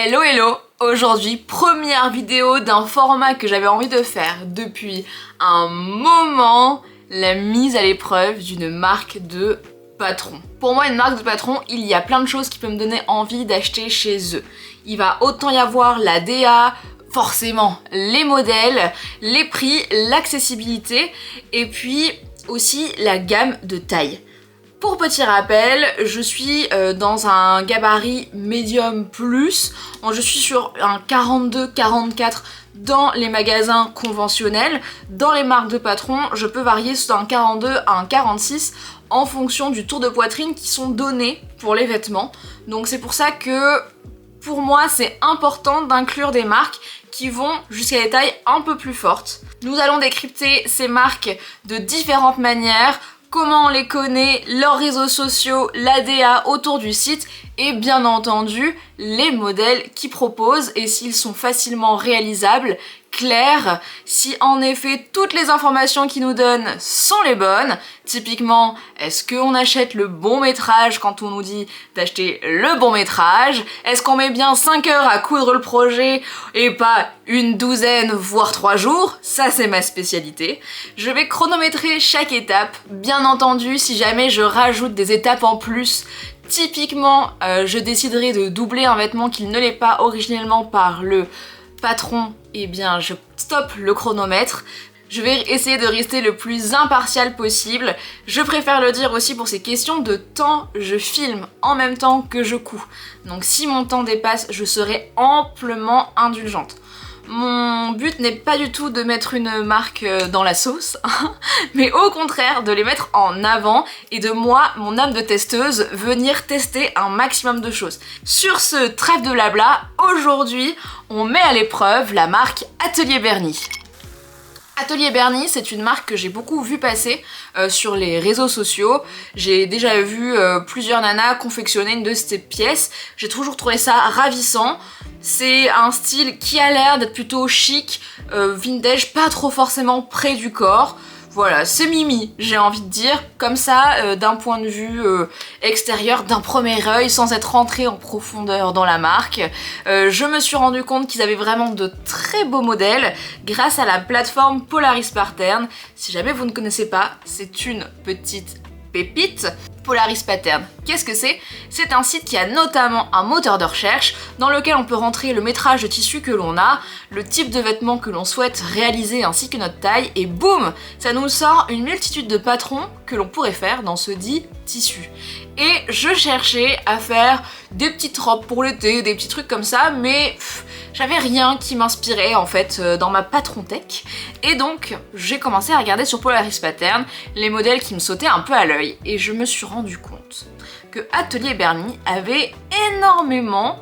Hello hello! Aujourd'hui, première vidéo d'un format que j'avais envie de faire depuis un moment, la mise à l'épreuve d'une marque de patron. Pour moi, une marque de patron, il y a plein de choses qui peuvent me donner envie d'acheter chez eux. Il va autant y avoir la DA, forcément les modèles, les prix, l'accessibilité et puis aussi la gamme de taille. Pour petit rappel, je suis dans un gabarit médium plus, je suis sur un 42-44 dans les magasins conventionnels. Dans les marques de patron, je peux varier d'un 42 à un 46 en fonction du tour de poitrine qui sont donnés pour les vêtements. Donc c'est pour ça que pour moi c'est important d'inclure des marques qui vont jusqu'à des tailles un peu plus fortes. Nous allons décrypter ces marques de différentes manières, comment on les connaît, leurs réseaux sociaux, l'ADA autour du site et bien entendu les modèles qu'ils proposent et s'ils sont facilement réalisables, clairs, si en effet toutes les informations qu'ils nous donnent sont les bonnes. Typiquement, est-ce qu'on achète le bon métrage quand on nous dit d'acheter le bon métrage? Est-ce qu'on met bien 5 heures à coudre le projet et pas une douzaine voire 3 jours? Ça c'est ma spécialité. Je vais chronométrer chaque étape. Bien entendu, si jamais je rajoute des étapes en plus, typiquement je déciderai de doubler un vêtement qui ne l'est pas originellement par le patron, eh bien je stoppe le chronomètre. Je vais essayer de rester le plus impartial possible. Je préfère le dire aussi pour ces questions de temps, je filme en même temps que je couds. Donc si mon temps dépasse, je serai amplement indulgente. Mon but n'est pas du tout de mettre une marque dans la sauce, mais au contraire de les mettre en avant et de moi, mon âme de testeuse, venir tester un maximum de choses. Sur ce, trêve de blabla, aujourd'hui, on met à l'épreuve la marque Atelier Bernie. Atelier Bernie, c'est une marque que j'ai beaucoup vu passer sur les réseaux sociaux. J'ai déjà vu plusieurs nanas confectionner une de ces pièces. J'ai toujours trouvé ça ravissant. C'est un style qui a l'air d'être plutôt chic, vintage, pas trop forcément près du corps. Voilà, c'est mimi, j'ai envie de dire, comme ça, d'un point de vue extérieur, d'un premier œil, sans être rentré en profondeur dans la marque. Je me suis rendu compte qu'ils avaient vraiment de très beaux modèles grâce à la plateforme Polaris Pattern. Si jamais vous ne connaissez pas, c'est une petite pépite. Polaris Pattern, qu'est-ce que c'est? C'est un site qui a notamment un moteur de recherche dans lequel on peut rentrer le métrage de tissu que l'on a, le type de vêtements que l'on souhaite réaliser ainsi que notre taille et boum, ça nous sort une multitude de patrons que l'on pourrait faire dans ce dit tissu. Et je cherchais à faire des petites robes pour l'été, des petits trucs comme ça, mais j'avais rien qui m'inspirait en fait dans ma patron tech. Et donc j'ai commencé à regarder sur Polaris Pattern les modèles qui me sautaient un peu à l'œil et je me suis rendu compte que Atelier Bernie avait énormément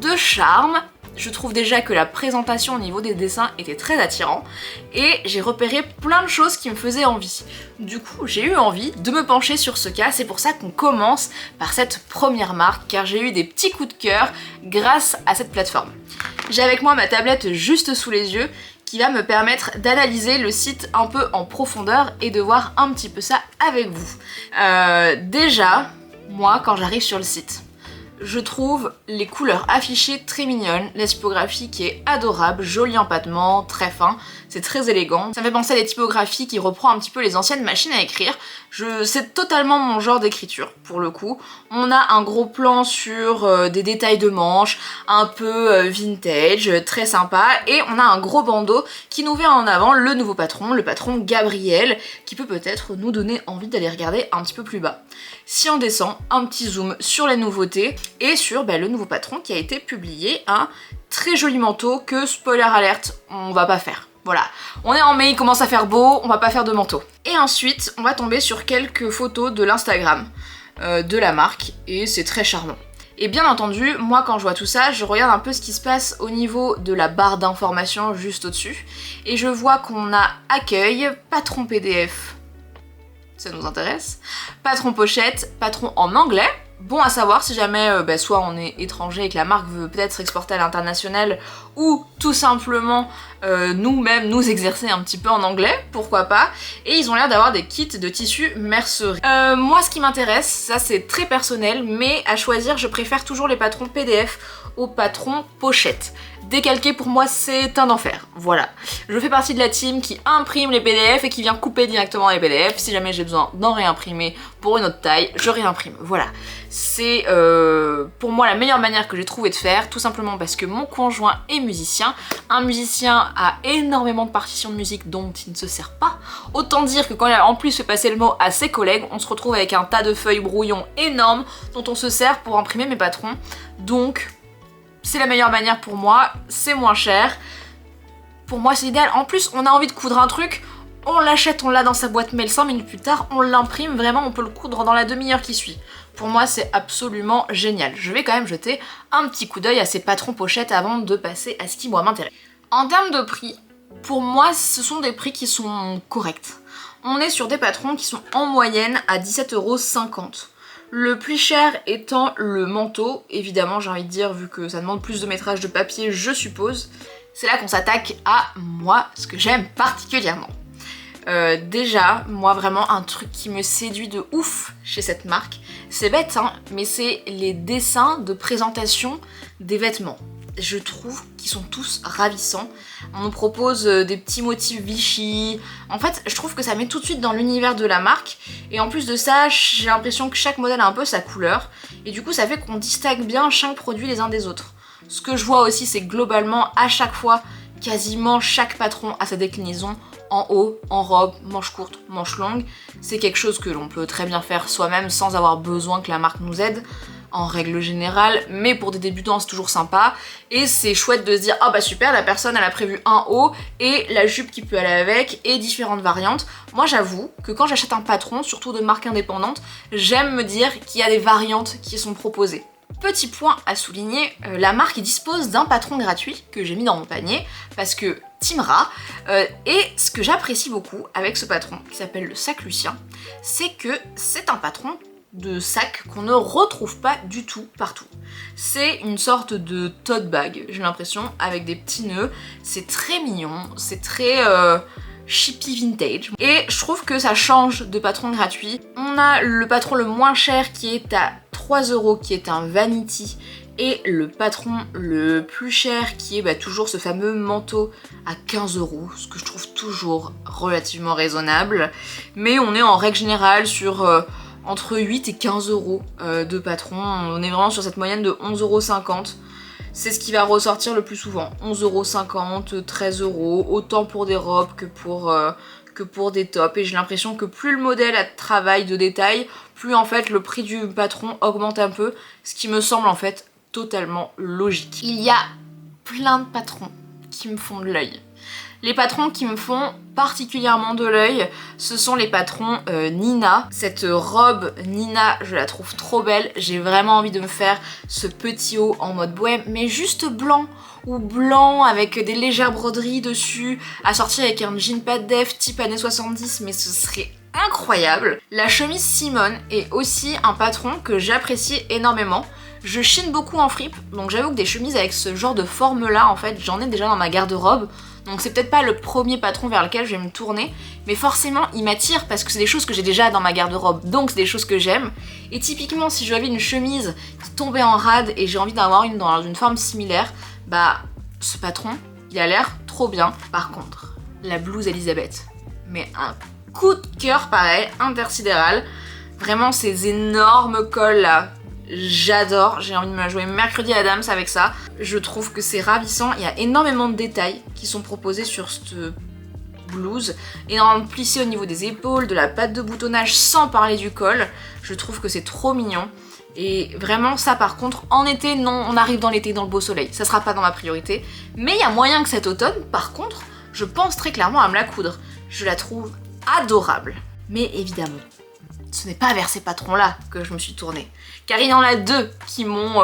de charme. Je trouve déjà que la présentation au niveau des dessins était très attirant et j'ai repéré plein de choses qui me faisaient envie. Du coup, j'ai eu envie de me pencher sur ce cas, c'est pour ça qu'on commence par cette première marque car j'ai eu des petits coups de cœur grâce à cette plateforme. J'ai avec moi ma tablette juste sous les yeux qui va me permettre d'analyser le site un peu en profondeur et de voir un petit peu ça avec vous. Déjà, moi quand j'arrive sur le site, je trouve les couleurs affichées très mignonnes, la typographie qui est adorable, joli empattement, très fin, c'est très élégant. Ça me fait penser à des typographies qui reprend un petit peu les anciennes machines à écrire. C'est totalement mon genre d'écriture pour le coup. On a un gros plan sur des détails de manches, un peu vintage, très sympa, et on a un gros bandeau qui nous met en avant le nouveau patron, le patron Gabriel, qui peut peut-être nous donner envie d'aller regarder un petit peu plus bas. Si on descend, un petit zoom sur les nouveautés et sur le nouveau patron qui a été publié, un très joli manteau que, spoiler alerte, on va pas faire. Voilà, on est en mai, il commence à faire beau, on va pas faire de manteau. Et ensuite, on va tomber sur quelques photos de l'Instagram de la marque et c'est très charmant. Et bien entendu, moi quand je vois tout ça, je regarde un peu ce qui se passe au niveau de la barre d'information juste au-dessus et je vois qu'on a accueil, patron PDF, ça nous intéresse, patron pochette, patron en anglais, Bon à savoir si jamais soit on est étranger et que la marque veut peut-être s'exporter à l'international ou tout simplement nous-mêmes nous exercer un petit peu en anglais, pourquoi pas. Et ils ont l'air d'avoir des kits de tissus mercerie. Moi ce qui m'intéresse, ça c'est très personnel, mais à choisir je préfère toujours les patrons PDF aux patrons pochette. Décalquer pour moi c'est un enfer, voilà. Je fais partie de la team qui imprime les PDF et qui vient couper directement les PDF. Si jamais j'ai besoin d'en réimprimer pour une autre taille, je réimprime, voilà. C'est pour moi la meilleure manière que j'ai trouvé de faire, tout simplement parce que mon conjoint est musicien. Un musicien a énormément de partitions de musique dont il ne se sert pas. Autant dire que quand il a en plus fait passer le mot à ses collègues, on se retrouve avec un tas de feuilles brouillons énormes dont on se sert pour imprimer mes patrons. Donc c'est la meilleure manière pour moi, c'est moins cher. Pour moi c'est idéal. En plus on a envie de coudre un truc, on l'achète, on l'a dans sa boîte mail 5 minutes plus tard, on l'imprime, vraiment on peut le coudre dans la demi-heure qui suit. Pour moi c'est absolument génial. Je vais quand même jeter un petit coup d'œil à ces patrons pochettes avant de passer à ce qui moi m'intéresse. En termes de prix, pour moi ce sont des prix qui sont corrects. On est sur des patrons qui sont en moyenne à 17,50 €. Le plus cher étant le manteau, évidemment j'ai envie de dire, vu que ça demande plus de métrage de papier je suppose. C'est là qu'on s'attaque à moi, ce que j'aime particulièrement. Déjà, moi vraiment un truc qui me séduit de ouf chez cette marque, c'est bête hein, mais c'est les dessins de présentation des vêtements. Je trouve qu'ils sont tous ravissants. On nous propose des petits motifs Vichy. En fait, je trouve que ça met tout de suite dans l'univers de la marque. Et en plus de ça, j'ai l'impression que chaque modèle a un peu sa couleur. Et du coup, ça fait qu'on distingue bien chaque produit les uns des autres. Ce que je vois aussi, c'est que globalement, à chaque fois, quasiment chaque patron a sa déclinaison en haut, en robe, manche courte, manche longue. C'est quelque chose que l'on peut très bien faire soi-même sans avoir besoin que la marque nous aide. En règle générale, mais pour des débutants c'est toujours sympa et c'est chouette de se dire ah bah super, la personne elle a prévu un haut et la jupe qui peut aller avec et différentes variantes. Moi j'avoue que quand j'achète un patron, surtout de marque indépendante, j'aime me dire qu'il y a des variantes qui sont proposées. Petit point à souligner, la marque dispose d'un patron gratuit que j'ai mis dans mon panier parce que Timra, et ce que j'apprécie beaucoup avec ce patron qui s'appelle le sac Lucien, c'est que c'est un patron de sac qu'on ne retrouve pas du tout partout. C'est une sorte de tote bag, j'ai l'impression, avec des petits nœuds. C'est très mignon, c'est très chippy vintage. Et je trouve que ça change de patron gratuit. On a le patron le moins cher qui est à 3 €, qui est un vanity. Et le patron le plus cher qui est toujours ce fameux manteau à 15 €, ce que je trouve toujours relativement raisonnable. Mais on est en règle générale sur entre 8 et 15 € de patron. On est vraiment sur cette moyenne de 11,50 €. C'est ce qui va ressortir le plus souvent. 11,50 €, 13 €, autant pour des robes que pour des tops. Et j'ai l'impression que plus le modèle a de travail de détail, plus en fait le prix du patron augmente un peu, ce qui me semble en fait totalement logique. Il y a plein de patrons qui me font de l'œil. Les patrons qui me font particulièrement de l'œil, ce sont les patrons Nina. Cette robe Nina, je la trouve trop belle. J'ai vraiment envie de me faire ce petit haut en mode bohème, mais juste blanc ou blanc avec des légères broderies dessus, assorti avec un jean pas de def type années 70, mais ce serait incroyable. La chemise Simone est aussi un patron que j'apprécie énormément. Je chine beaucoup en fripe, donc j'avoue que des chemises avec ce genre de forme là, en fait, j'en ai déjà dans ma garde-robe. Donc c'est peut-être pas le premier patron vers lequel je vais me tourner, mais forcément il m'attire parce que c'est des choses que j'ai déjà dans ma garde-robe, donc c'est des choses que j'aime. Et typiquement si j'avais une chemise qui tombait en rade et j'ai envie d'en avoir une dans une forme similaire, bah ce patron, il a l'air trop bien. Par contre, la blouse Elisabeth, mais un coup de cœur pareil, intersidéral. Vraiment ces énormes cols là, j'adore, j'ai envie de me la jouer mercredi Adams avec ça. Je trouve que c'est ravissant, il y a énormément de détails qui sont proposés sur cette blouse. Énormément de plissé au niveau des épaules, de la patte de boutonnage sans parler du col. Je trouve que c'est trop mignon. Et vraiment ça par contre, en été, non, on arrive dans l'été, dans le beau soleil. Ça sera pas dans ma priorité. Mais il y a moyen que cet automne, par contre, je pense très clairement à me la coudre. Je la trouve adorable. Mais évidemment, ce n'est pas vers ces patrons-là que je me suis tournée. Car il y en a deux qui m'ont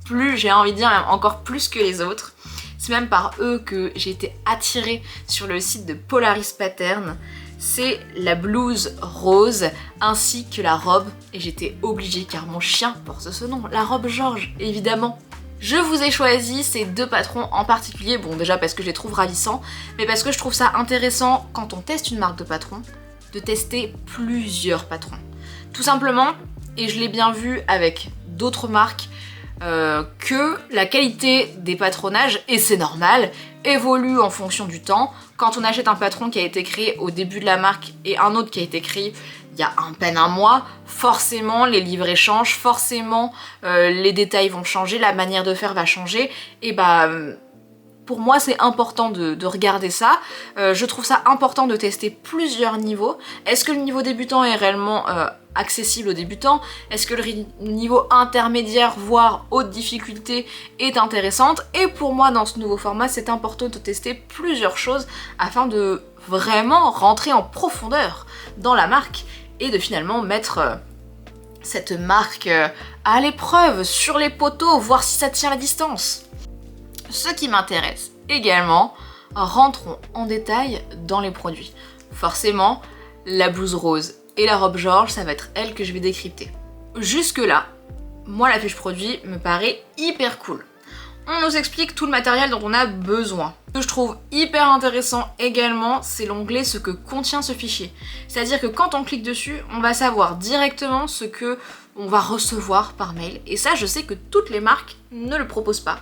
plu, j'ai envie de dire, même encore plus que les autres. C'est même par eux que j'ai été attirée sur le site de Polaris Pattern. c'est la blouse rose ainsi que la robe, et j'étais obligée car mon chien porte ce nom, la robe Georges, évidemment. Je vous ai choisi ces deux patrons en particulier, bon déjà parce que je les trouve ravissants, mais parce que je trouve ça intéressant quand on teste une marque de patron, de tester plusieurs patrons. Tout simplement, et je l'ai bien vu avec d'autres marques, que la qualité des patronages, et c'est normal, évolue en fonction du temps. Quand on achète un patron qui a été créé au début de la marque et un autre qui a été créé il y a à peine un mois, forcément les livrets changent, forcément les détails vont changer, la manière de faire va changer, et bah pour moi c'est important de regarder ça. Je trouve ça important de tester plusieurs niveaux. Est-ce que le niveau débutant est réellement accessible aux débutants? Est-ce que le niveau intermédiaire, voire haute difficulté, est intéressante? Et pour moi dans ce nouveau format c'est important de tester plusieurs choses afin de vraiment rentrer en profondeur dans la marque et de finalement mettre cette marque à l'épreuve, sur les poteaux, voir si ça tient la distance. Ce qui m'intéresse également, rentrons en détail dans les produits. Forcément, la blouse rose et la robe Georges, ça va être elle que je vais décrypter. Jusque là, moi la fiche produit me paraît hyper cool. On nous explique tout le matériel dont on a besoin. Ce que je trouve hyper intéressant également, c'est l'onglet ce que contient ce fichier. C'est-à-dire que quand on clique dessus, on va savoir directement ce que on va recevoir par mail. Et ça, je sais que toutes les marques ne le proposent pas.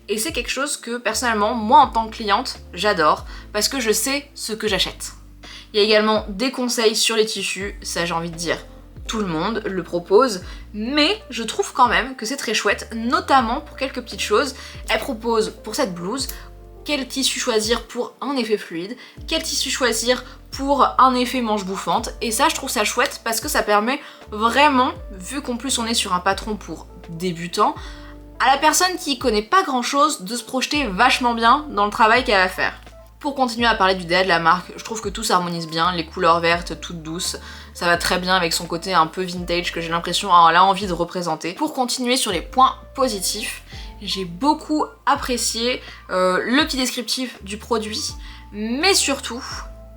Et c'est quelque chose que personnellement, moi en tant que cliente, j'adore parce que je sais ce que j'achète. Il y a également des conseils sur les tissus, ça j'ai envie de dire, tout le monde le propose, mais je trouve quand même que c'est très chouette, notamment pour quelques petites choses. Elle propose pour cette blouse quel tissu choisir pour un effet fluide, quel tissu choisir pour un effet manche bouffante, et ça je trouve ça chouette parce que ça permet vraiment, vu qu'en plus on est sur un patron pour débutants, à la personne qui connaît pas grand chose de se projeter vachement bien dans le travail qu'elle va faire. Pour continuer à parler du DA de la marque, je trouve que tout s'harmonise bien, les couleurs vertes toutes douces, ça va très bien avec son côté un peu vintage que j'ai l'impression elle a envie de représenter. Pour continuer sur les points positifs, j'ai beaucoup apprécié le petit descriptif du produit, mais surtout,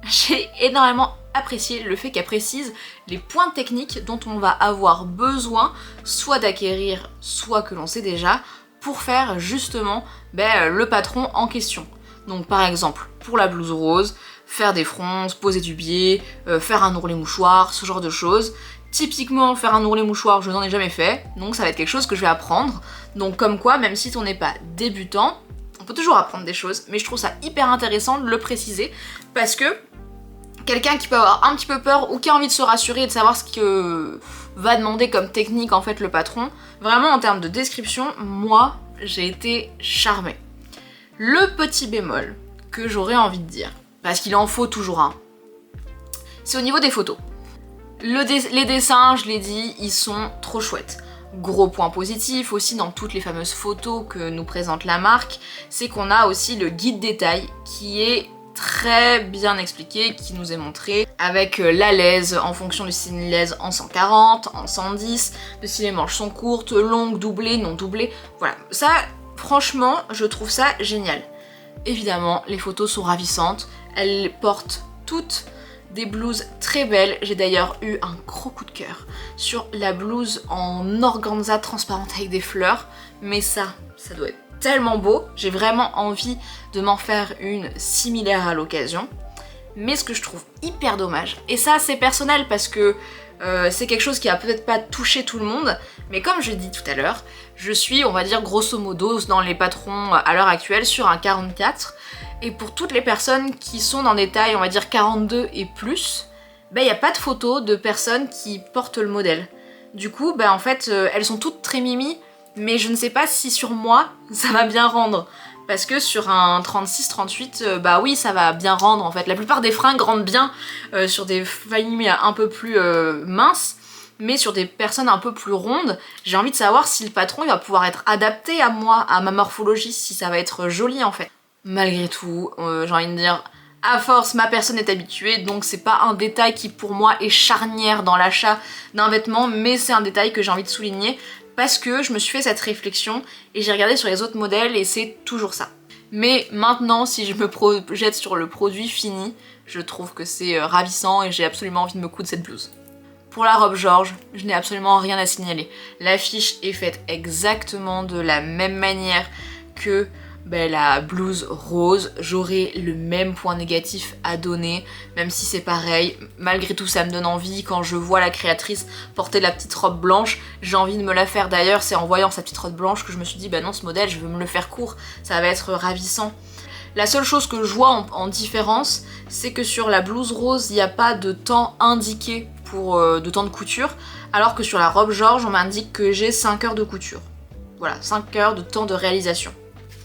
j'ai énormément apprécié le fait qu'elle précise les points techniques dont on va avoir besoin, soit d'acquérir, soit que l'on sait déjà, pour faire justement le patron en question. Donc par exemple, pour la blouse rose, faire des fronces, poser du biais, faire un ourlet mouchoir, ce genre de choses. Typiquement, faire un ourlet mouchoir, je n'en ai jamais fait, donc ça va être quelque chose que je vais apprendre. Donc comme quoi, même si on n'est pas débutant, on peut toujours apprendre des choses, mais je trouve ça hyper intéressant de le préciser, parce que quelqu'un qui peut avoir un petit peu peur ou qui a envie de se rassurer et de savoir ce que va demander comme technique en fait le patron, vraiment en termes de description, moi j'ai été charmée. Le petit bémol que j'aurais envie de dire, parce qu'il en faut toujours un, c'est au niveau des photos. Les dessins, je l'ai dit, ils sont trop chouettes. Gros point positif aussi dans toutes les fameuses photos que nous présente la marque, c'est qu'on a aussi le guide détail qui est très bien expliqué, qui nous est montré avec la lèse en fonction du style lèse en 140, en 110, de si les manches sont courtes, longues, doublées, non doublées, voilà. Ça, franchement, je trouve ça génial. Évidemment, les photos sont ravissantes, elles portent toutes des blouses très belles. J'ai d'ailleurs eu un gros coup de cœur sur la blouse en organza transparente avec des fleurs, mais ça doit être tellement beau, j'ai vraiment envie de m'en faire une similaire à l'occasion. Mais ce que je trouve hyper dommage, et ça c'est personnel parce que c'est quelque chose qui a peut-être pas touché tout le monde, mais comme je l'ai dit tout à l'heure, je suis, on va dire grosso modo, dans les patrons à l'heure actuelle sur un 44, et pour toutes les personnes qui sont dans des tailles, on va dire 42 et plus, il n'y a pas de photos de personnes qui portent le modèle. Du coup, en fait, elles sont toutes très mimi, mais je ne sais pas si sur moi, ça va bien rendre. Parce que sur un 36-38, oui, ça va bien rendre en fait. La plupart des fringues rendent bien sur des familles un peu plus minces, mais sur des personnes un peu plus rondes, j'ai envie de savoir si le patron il va pouvoir être adapté à moi, à ma morphologie, si ça va être joli en fait. Malgré tout, j'ai envie de dire, à force, ma personne est habituée, donc c'est pas un détail qui pour moi est charnière dans l'achat d'un vêtement, mais c'est un détail que j'ai envie de souligner, parce que je me suis fait cette réflexion et j'ai regardé sur les autres modèles et c'est toujours ça. Mais maintenant, si je me projette sur le produit fini, Je trouve que c'est ravissant et j'ai absolument envie de me coudre cette blouse. Pour la robe Georges, je n'ai absolument rien à signaler. L'affiche est faite exactement de la même manière que la blouse rose. J'aurai le même point négatif à donner, même si c'est pareil. Malgré tout, ça me donne envie. Quand je vois la créatrice porter la petite robe blanche, j'ai envie de me la faire. D'ailleurs, c'est en voyant sa petite robe blanche que je me suis dit, bah non, ce modèle, je veux me le faire court. Ça va être ravissant. La seule chose que je vois en différence, c'est que sur la blouse rose, il n'y a pas de temps indiqué de temps de couture, alors que sur la robe Georges, on m'indique que j'ai 5 heures de couture. Voilà, 5 heures de temps de réalisation.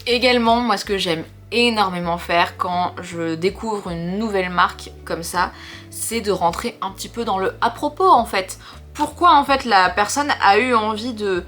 Également, moi, ce que j'aime énormément faire quand je découvre une nouvelle marque comme ça, c'est de rentrer un petit peu dans le à propos en fait. Pourquoi en fait la personne a eu envie de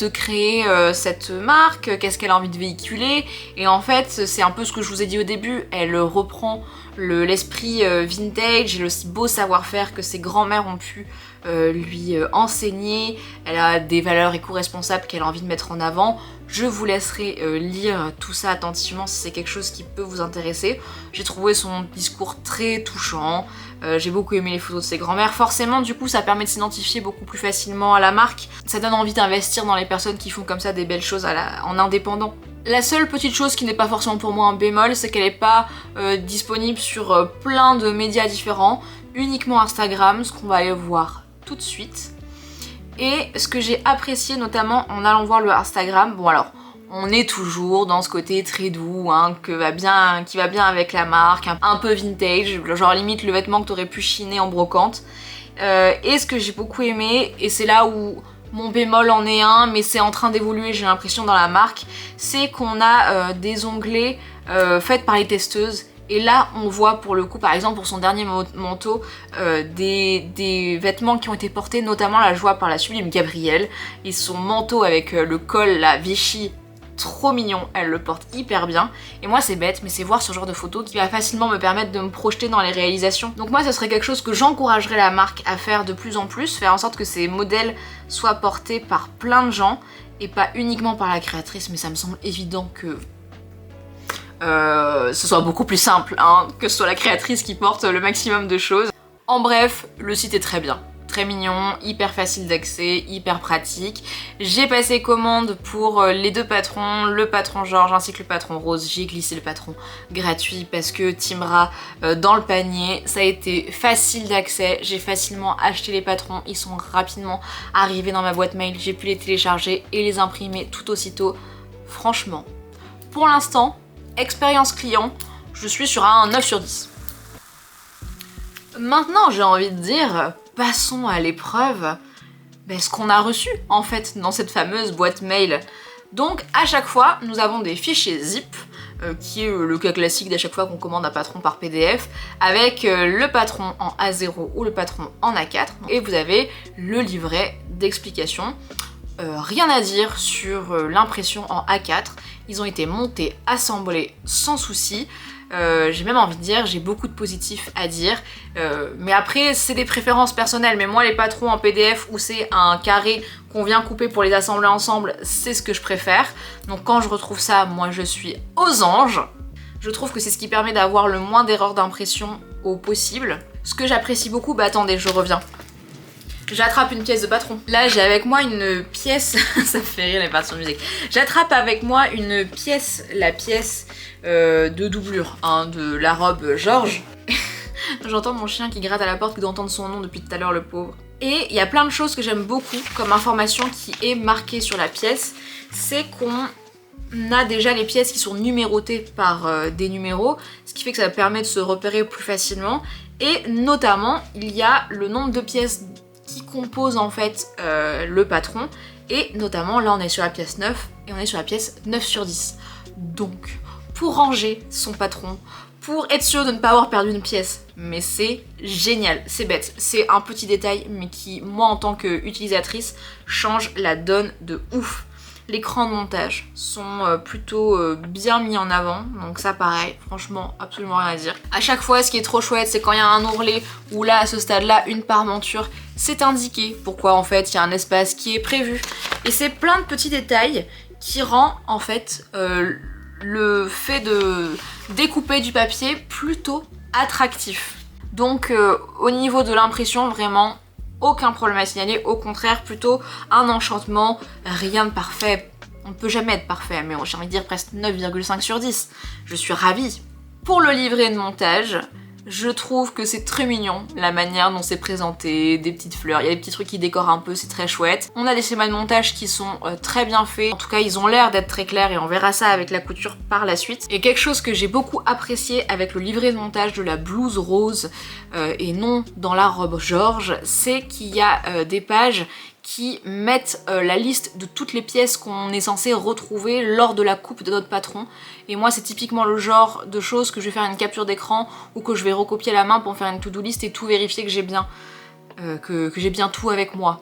créer cette marque, qu'est-ce qu'elle a envie de véhiculer, et en fait c'est un peu ce que je vous ai dit au début, elle reprend l'esprit vintage et le beau savoir-faire que ses grands-mères ont pu lui enseigner. Elle a des valeurs éco-responsables qu'elle a envie de mettre en avant. Je vous laisserai lire tout ça attentivement si c'est quelque chose qui peut vous intéresser. J'ai trouvé son discours très touchant, j'ai beaucoup aimé les photos de ses grands-mères. Forcément, du coup, ça permet de s'identifier beaucoup plus facilement à la marque. Ça donne envie d'investir dans les personnes qui font comme ça des belles choses en indépendant. La seule petite chose qui n'est pas forcément pour moi un bémol, c'est qu'elle n'est pas disponible sur plein de médias différents, uniquement Instagram, ce qu'on va aller voir tout de suite. Et ce que j'ai apprécié notamment en allant voir le Instagram, bon alors, on est toujours dans ce côté très doux, hein, qui va bien avec la marque, un peu vintage, genre limite le vêtement que t'aurais pu chiner en brocante. Et ce que j'ai beaucoup aimé, et c'est là où mon bémol en est un, mais c'est en train d'évoluer, j'ai l'impression, dans la marque, c'est qu'on a des onglets faits par les testeuses. Et là, on voit pour le coup, par exemple pour son dernier manteau, des vêtements qui ont été portés, notamment la joie par la sublime Gabrielle. Et son manteau avec le col, la Vichy, trop mignon, elle le porte hyper bien. Et moi c'est bête, mais c'est voir ce genre de photos qui va facilement me permettre de me projeter dans les réalisations. Donc moi, ce serait quelque chose que j'encouragerais la marque à faire de plus en plus, faire en sorte que ces modèles soient portés par plein de gens, et pas uniquement par la créatrice, mais ça me semble évident que ce soit beaucoup plus simple, hein, que ce soit la créatrice qui porte le maximum de choses. En bref, le site est très bien, très mignon, hyper facile d'accès, hyper pratique. J'ai passé commande pour les deux patrons, le patron Georges ainsi que le patron Rose. J'ai glissé le patron gratuit parce que Timbra dans le panier, ça a été facile d'accès, j'ai facilement acheté les patrons, ils sont rapidement arrivés dans ma boîte mail, j'ai pu les télécharger et les imprimer tout aussitôt. Franchement, pour l'instant, expérience client, je suis sur un 9 sur 10. Maintenant, j'ai envie de dire, passons à l'épreuve, ce qu'on a reçu en fait dans cette fameuse boîte mail. Donc à chaque fois, nous avons des fichiers zip, qui est le cas classique d'à chaque fois qu'on commande un patron par PDF, avec le patron en A0 ou le patron en A4, et vous avez le livret d'explication. Rien à dire sur l'impression en A4, ils ont été montés, assemblés sans souci. J'ai même envie de dire, j'ai beaucoup de positifs à dire, mais après c'est des préférences personnelles, mais moi les patrons en PDF où c'est un carré qu'on vient couper pour les assembler ensemble, c'est ce que je préfère. Donc quand je retrouve ça, moi je suis aux anges. Je trouve que c'est ce qui permet d'avoir le moins d'erreurs d'impression au possible. Ce que j'apprécie beaucoup, attendez, je reviens. J'attrape une pièce de patron. Là, j'ai avec moi une pièce, ça fait rire les parties de musique. J'attrape avec moi une pièce, la pièce de doublure, hein, de la robe Georges. J'entends mon chien qui gratte à la porte, d'entendre son nom depuis tout à l'heure, le pauvre. Et il y a plein de choses que j'aime beaucoup comme information qui est marquée sur la pièce, c'est qu'on a déjà les pièces qui sont numérotées par des numéros, ce qui fait que ça permet de se repérer plus facilement. Et notamment, il y a le nombre de pièces qui compose en fait le patron, et notamment là on est sur la pièce 9 et on est sur la pièce 9 sur 10. Donc pour ranger son patron, pour être sûr de ne pas avoir perdu une pièce, mais c'est génial, c'est bête, c'est un petit détail mais qui, moi en tant qu'utilisatrice, change la donne de ouf. L'écran de montage sont plutôt bien mis en avant, donc ça pareil, franchement absolument rien à dire. À chaque fois, ce qui est trop chouette, c'est quand il y a un ourlet où là, à ce stade-là, une parmenture, c'est indiqué pourquoi en fait il y a un espace qui est prévu. Et c'est plein de petits détails qui rend en fait le fait de découper du papier plutôt attractif. Donc au niveau de l'impression, vraiment aucun problème à signaler, au contraire plutôt un enchantement, rien de parfait. On ne peut jamais être parfait, mais j'ai envie de dire presque 9,5 sur 10. Je suis ravie. Pour le livret de montage, je trouve que c'est très mignon, la manière dont c'est présenté, des petites fleurs, il y a des petits trucs qui décorent un peu, c'est très chouette. On a des schémas de montage qui sont très bien faits, en tout cas ils ont l'air d'être très clairs et on verra ça avec la couture par la suite. Et quelque chose que j'ai beaucoup apprécié avec le livret de montage de la blouse rose et non dans la robe Georges, c'est qu'il y a des pages qui mettent la liste de toutes les pièces qu'on est censé retrouver lors de la coupe de notre patron. Et moi c'est typiquement le genre de choses que je vais faire une capture d'écran ou que je vais recopier à la main pour faire une to-do list et tout vérifier que j'ai bien, que j'ai bien tout avec moi.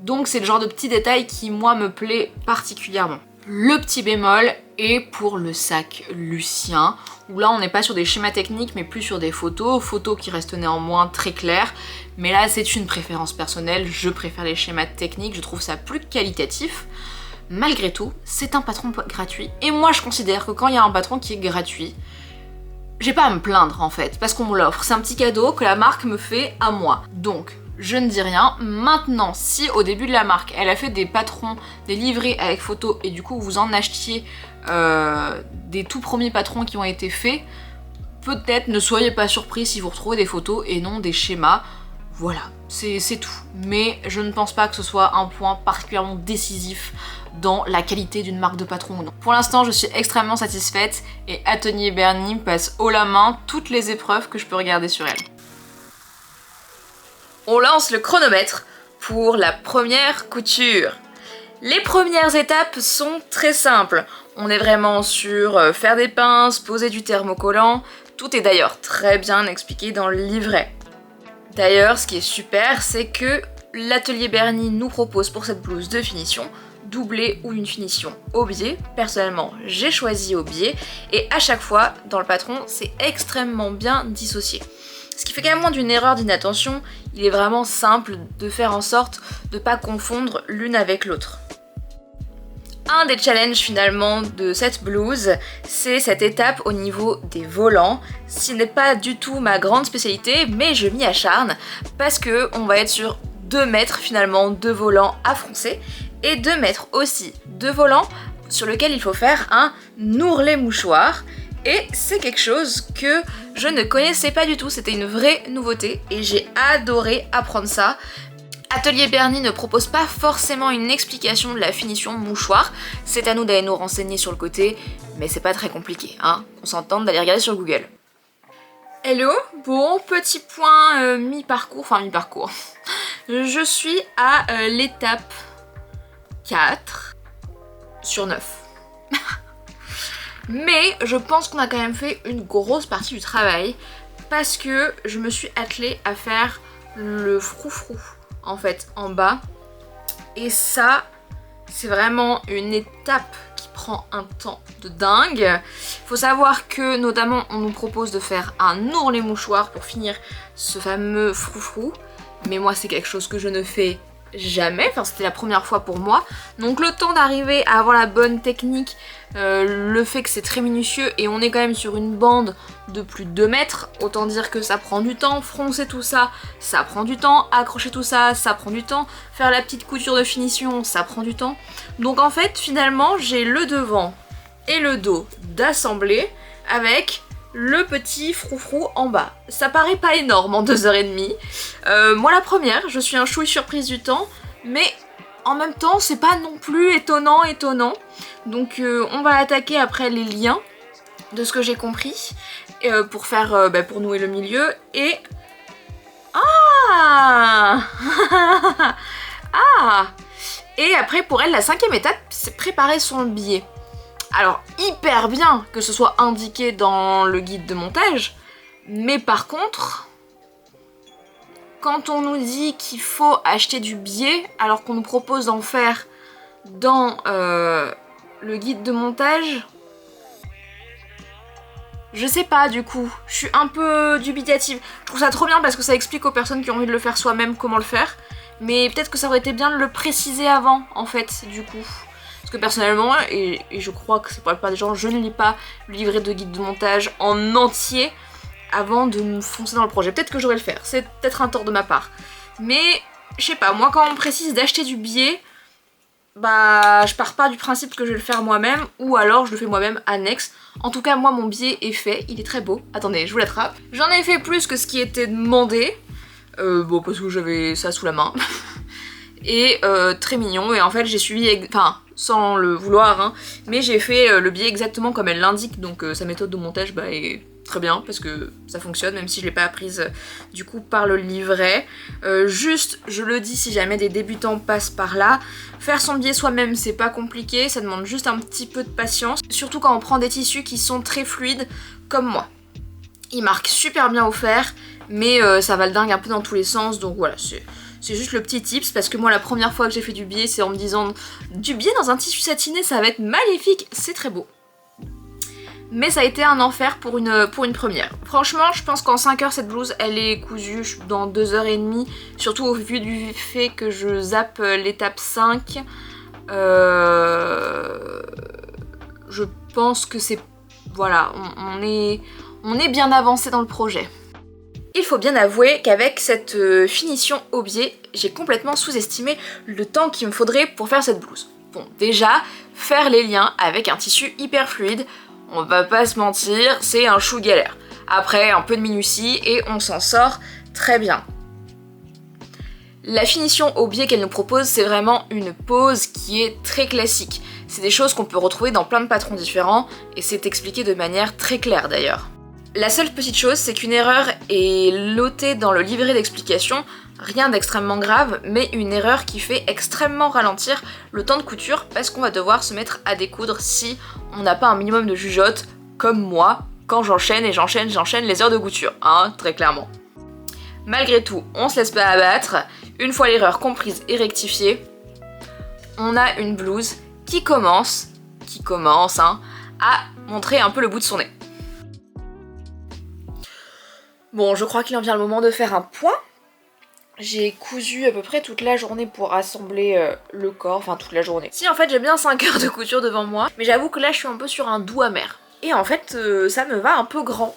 Donc c'est le genre de petit détail qui moi me plaît particulièrement. Le petit bémol est pour le sac Lucien, où là on n'est pas sur des schémas techniques mais plus sur des photos qui restent néanmoins très claires. Mais là c'est une préférence personnelle, je préfère les schémas techniques, je trouve ça plus qualitatif. Malgré tout, c'est un patron gratuit et moi je considère que quand il y a un patron qui est gratuit, j'ai pas à me plaindre en fait, parce qu'on me l'offre. C'est un petit cadeau que la marque me fait à moi. Donc je ne dis rien. Maintenant, si au début de la marque, elle a fait des patrons, des livrets avec photos, et du coup vous en achetiez des tout premiers patrons qui ont été faits, peut-être ne soyez pas surpris si vous retrouvez des photos et non des schémas. Voilà, c'est tout. Mais je ne pense pas que ce soit un point particulièrement décisif dans la qualité d'une marque de patron ou non. Pour l'instant, je suis extrêmement satisfaite et Atelier Bernie passe haut la main toutes les épreuves que je peux regarder sur elle. On lance le chronomètre pour la première couture. Les premières étapes sont très simples. On est vraiment sur faire des pinces, poser du thermocollant. Tout est d'ailleurs très bien expliqué dans le livret. D'ailleurs, ce qui est super, c'est que l'atelier Bernie nous propose pour cette blouse deux finitions, doublée ou une finition au biais. Personnellement, j'ai choisi au biais et à chaque fois, dans le patron, c'est extrêmement bien dissocié. Ce qui fait quand même moins d'une erreur d'inattention, il est vraiment simple de faire en sorte de ne pas confondre l'une avec l'autre. Un des challenges finalement de cette blouse, c'est cette étape au niveau des volants. Ce n'est pas du tout ma grande spécialité, mais je m'y acharne parce que on va être sur 2 mètres finalement de volants à froncer et 2 mètres aussi de volants sur lequel il faut faire un ourlet mouchoir. Et c'est quelque chose que je ne connaissais pas du tout, c'était une vraie nouveauté et j'ai adoré apprendre ça. Atelier Bernie ne propose pas forcément une explication de la finition mouchoir, c'est à nous d'aller nous renseigner sur le côté, mais c'est pas très compliqué, hein, on s'entend d'aller regarder sur Google. Hello, bon, petit point mi-parcours, je suis à l'étape 4 sur 9. Mais je pense qu'on a quand même fait une grosse partie du travail parce que je me suis attelée à faire le froufrou en fait en bas et ça c'est vraiment une étape qui prend un temps de dingue. Faut savoir que notamment on nous propose de faire un ourlet mouchoir pour finir ce fameux froufrou, mais moi c'est quelque chose que je ne fais jamais, enfin c'était la première fois pour moi, donc le temps d'arriver à avoir la bonne technique, le fait que c'est très minutieux et on est quand même sur une bande de plus de 2 mètres, autant dire que ça prend du temps, froncer tout ça, ça prend du temps, accrocher tout ça, ça prend du temps, faire la petite couture de finition, ça prend du temps, donc en fait finalement j'ai le devant et le dos d'assembler avec le petit froufrou en bas. Ça paraît pas énorme en 2h30. Moi la première, je suis un chouille surprise du temps, mais en même temps c'est pas non plus étonnant. Donc on va attaquer après les liens, de ce que j'ai compris, pour faire, pour nouer le milieu et... Ah Ah Et après pour elle la 5e étape, c'est préparer son billet. Alors, hyper bien que ce soit indiqué dans le guide de montage, mais par contre, quand on nous dit qu'il faut acheter du biais, alors qu'on nous propose d'en faire dans le guide de montage, je sais pas du coup, je suis un peu dubitative. Je trouve ça trop bien parce que ça explique aux personnes qui ont envie de le faire soi-même comment le faire, mais peut-être que ça aurait été bien de le préciser avant, en fait, du coup. Parce que personnellement, et je crois que c'est pour la plupart des gens, je ne lis pas le livret de guide de montage en entier avant de me foncer dans le projet. Peut-être que je devrais le faire, c'est peut-être un tort de ma part. Mais je sais pas, moi quand on me précise d'acheter du billet, bah je pars pas du principe que je vais le faire moi-même, ou alors je le fais moi-même annexe. En tout cas moi mon billet est fait, il est très beau. Attendez, je vous l'attrape. J'en ai fait plus que ce qui était demandé, bon parce que j'avais ça sous la main. Et très mignon, et en fait j'ai suivi, enfin sans le vouloir, hein, mais j'ai fait le billet exactement comme elle l'indique, donc sa méthode de montage bah, est très bien parce que ça fonctionne, même si je l'ai pas apprise du coup par le livret. Juste, je le dis si jamais des débutants passent par là, faire son billet soi-même c'est pas compliqué, ça demande juste un petit peu de patience, surtout quand on prend des tissus qui sont très fluides comme moi. Il marque super bien au fer, mais ça va le dingue un peu dans tous les sens, donc voilà, c'est juste le petit tips, parce que moi la première fois que j'ai fait du biais, c'est en me disant du biais dans un tissu satiné, ça va être magnifique, c'est très beau. Mais ça a été un enfer pour une première. Franchement, je pense qu'en 5 heures, cette blouse, elle est cousue dans 2h30, surtout au vu du fait que je zappe l'étape 5. Je pense que c'est... Voilà, on est bien avancé dans le projet. Il faut bien avouer qu'avec cette finition au biais, j'ai complètement sous-estimé le temps qu'il me faudrait pour faire cette blouse. Bon, déjà, faire les liens avec un tissu hyper fluide, on va pas se mentir, c'est un chou galère. Après, un peu de minutie et on s'en sort très bien. La finition au biais qu'elle nous propose, c'est vraiment une pose qui est très classique. C'est des choses qu'on peut retrouver dans plein de patrons différents, et c'est expliqué de manière très claire d'ailleurs. La seule petite chose, c'est qu'une erreur est notée dans le livret d'explication, rien d'extrêmement grave, mais une erreur qui fait extrêmement ralentir le temps de couture parce qu'on va devoir se mettre à découdre si on n'a pas un minimum de jugeote, comme moi, quand j'enchaîne les heures de couture, hein, très clairement. Malgré tout, on se laisse pas abattre, une fois l'erreur comprise et rectifiée, on a une blouse qui commence hein, à montrer un peu le bout de son nez. Bon, je crois qu'il en vient le moment de faire un point. J'ai cousu à peu près toute la journée pour assembler le corps, enfin toute la journée. Si en fait j'ai bien 5 heures de couture devant moi, mais j'avoue que là je suis un peu sur un doux amer. Et en fait ça me va un peu grand.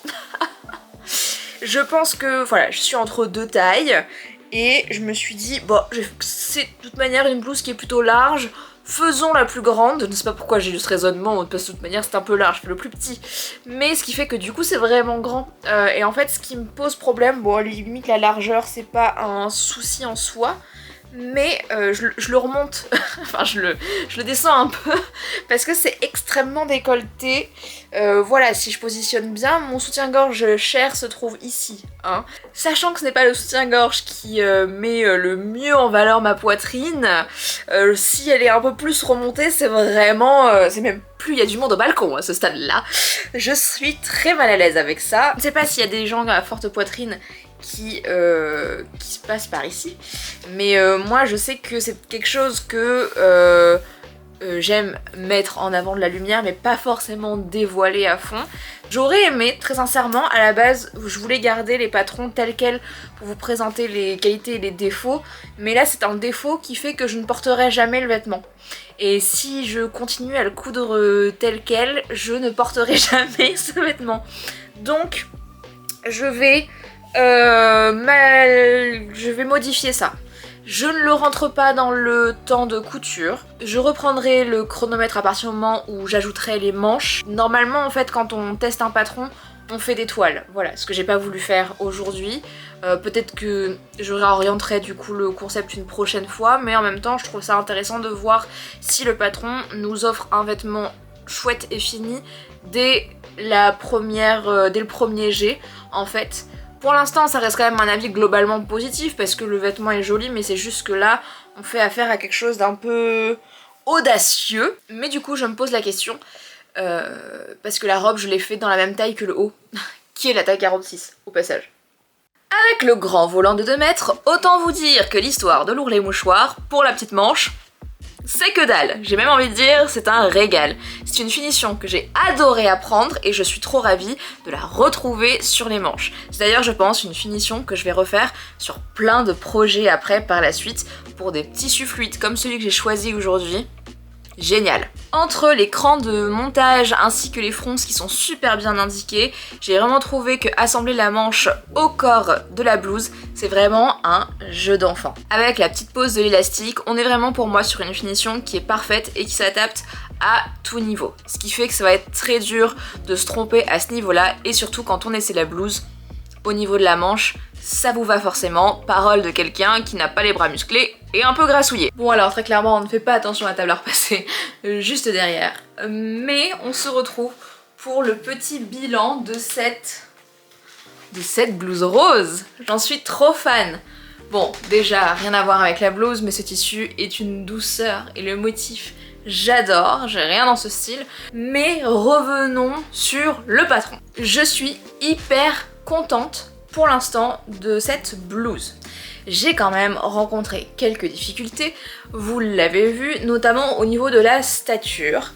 Je pense que voilà, je suis entre deux tailles et je me suis dit, bon, c'est de toute manière une blouse qui est plutôt large, faisons la plus grande. Je ne sais pas pourquoi j'ai eu ce raisonnement, parce que de toute manière c'est un peu large, je fais le plus petit. Mais ce qui fait que du coup c'est vraiment grand. Et en fait ce qui me pose problème, bon limite la largeur c'est pas un souci en soi, mais je le remonte, enfin je le descends un peu, parce que c'est extrêmement décolleté. Voilà, si je positionne bien, mon soutien-gorge cher se trouve ici, hein. Sachant que ce n'est pas le soutien-gorge qui met le mieux en valeur ma poitrine, si elle est un peu plus remontée, c'est vraiment... c'est même plus il y a du monde au balcon à ce stade-là. Je suis très mal à l'aise avec ça. Je ne sais pas s'il y a des gens à forte poitrine qui se passe par ici, mais moi je sais que c'est quelque chose que j'aime mettre en avant de la lumière, mais pas forcément dévoiler à fond. J'aurais aimé, très sincèrement, à la base je voulais garder les patrons tels quels pour vous présenter les qualités et les défauts, mais là c'est un défaut qui fait que je ne porterai jamais le vêtement. Et si je continue à le coudre tel quel, je ne porterai jamais ce vêtement. Donc je vais modifier ça. Je ne le rentre pas dans le temps de couture. Je reprendrai le chronomètre à partir du moment où j'ajouterai les manches. Normalement en fait quand on teste un patron, on fait des toiles. Voilà, ce que j'ai pas voulu faire aujourd'hui. Peut-être que je réorienterai du coup le concept une prochaine fois, mais en même temps je trouve ça intéressant de voir si le patron nous offre un vêtement chouette et fini dès le premier jet en fait. Pour l'instant ça reste quand même un avis globalement positif parce que le vêtement est joli, mais c'est juste que là on fait affaire à quelque chose d'un peu audacieux. Mais du coup je me pose la question, parce que la robe je l'ai fait dans la même taille que le haut, qui est la taille 46 au passage. Avec le grand volant de 2 mètres, autant vous dire que l'histoire de l'ourlet mouchoir, pour la petite manche, c'est que dalle. J'ai même envie de dire, c'est un régal. C'est une finition que j'ai adoré apprendre et je suis trop ravie de la retrouver sur les manches. C'est d'ailleurs, je pense, une finition que je vais refaire sur plein de projets après par la suite pour des tissus fluides comme celui que j'ai choisi aujourd'hui. génial. Entre l'écran de montage ainsi que les fronces qui sont super bien indiquées, j'ai vraiment trouvé que assembler la manche au corps de la blouse, c'est vraiment un jeu d'enfant. Avec la petite pose de l'élastique, on est vraiment pour moi sur une finition qui est parfaite et qui s'adapte à tout niveau. Ce qui fait que ça va être très dur de se tromper à ce niveau-là, et surtout quand on essaie la blouse, au niveau de la manche, ça vous va forcément, parole de quelqu'un qui n'a pas les bras musclés et un peu grassouillé. Bon alors très clairement on ne fait pas attention à la table à repasser juste derrière, mais on se retrouve pour le petit bilan de cette blouse rose. J'en suis trop fan. Bon déjà rien à voir avec la blouse, mais ce tissu est une douceur et le motif j'adore, j'ai rien dans ce style, mais revenons sur le patron. Je suis hyper contente pour l'instant de cette blouse. J'ai quand même rencontré quelques difficultés, vous l'avez vu, notamment au niveau de la stature.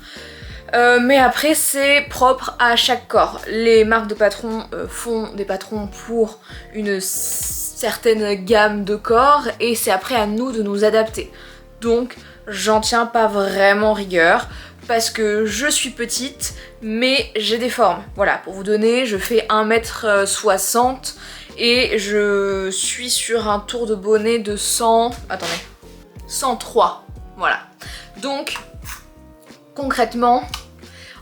Mais après c'est propre à chaque corps. Les marques de patrons font des patrons pour une certaine gamme de corps et c'est après à nous de nous adapter. Donc j'en tiens pas vraiment rigueur parce que je suis petite mais j'ai des formes. Voilà, pour vous donner, je fais 1m60 et je suis sur un tour de bonnet de 103. Voilà. Donc concrètement,